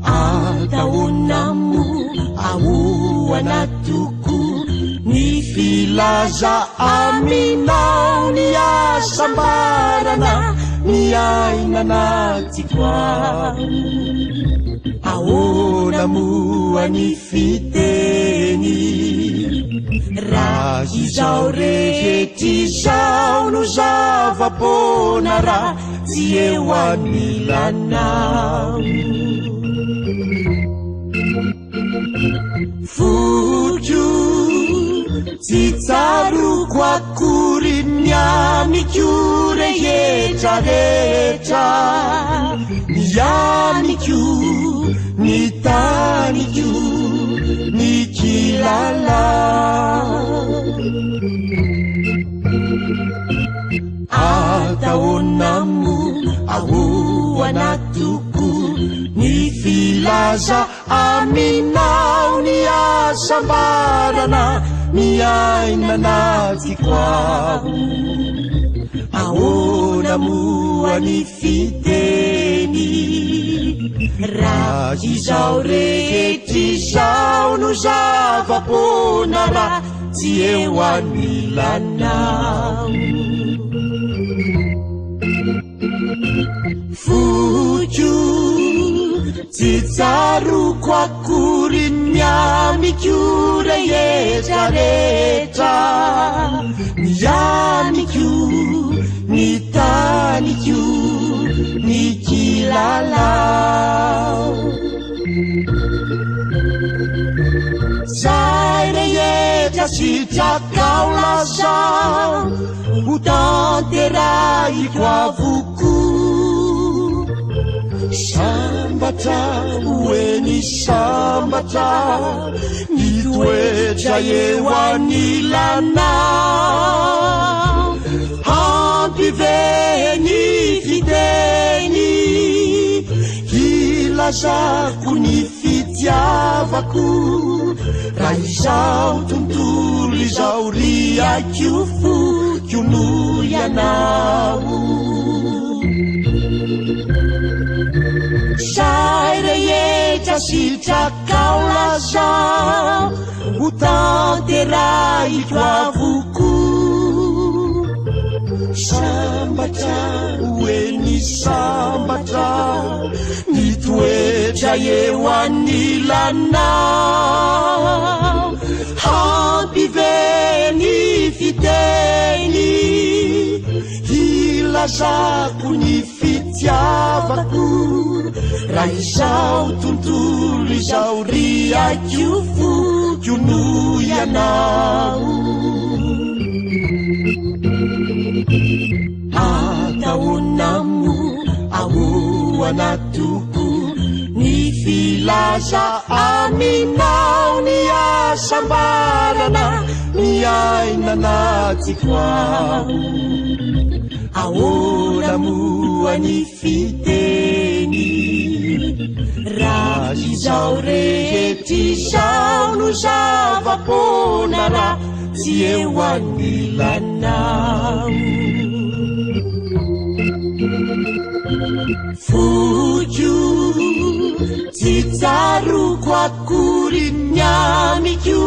Ataonamo ahoana toko ny filaza aminao ny asambarana ny ainanatiko ahoana moa ny fiteny raha izao rehetra izao no zava-pona raha tsy eo anilanao fotro tsy tsaroko akory ny amiko rehetrarehetra ny amiko ny taniko ny kilala ataonamo ahoana toko ny filaza aminao ny asambarana ny ainanatiko ahoana moa ny fiteny raha izao rehetra izao no zava-pona raha tsy eo anilanao fotro tsy tsaroko akory ny amiko rehetrarehetra ny amiko ny taniko ny kilalao zay rehetra sitrakao lazao ho tanterahiko avoko sambatra hoeny sambatra ny toetra eo anilanao hampiveny fiteny hilazako ny fitiavako raha izao tontolo izao riako foko no ianao zay rehetra sitrakao lazao ho tanterahiko avoko sambatra hoeny sambatra ny toetra eo anilanao hampiveny fiteny hilazako ny fitiavako raha izao tontolo izao riako foko no ianao ataonamo ahoana toko ny filaza aminao ny asambarana ny ainanatiko ahoana moa ny fiteny raha izao rehetra izao no zava-pona raha tsy eo anilanao fotro tsy tsaroko akory ny amiko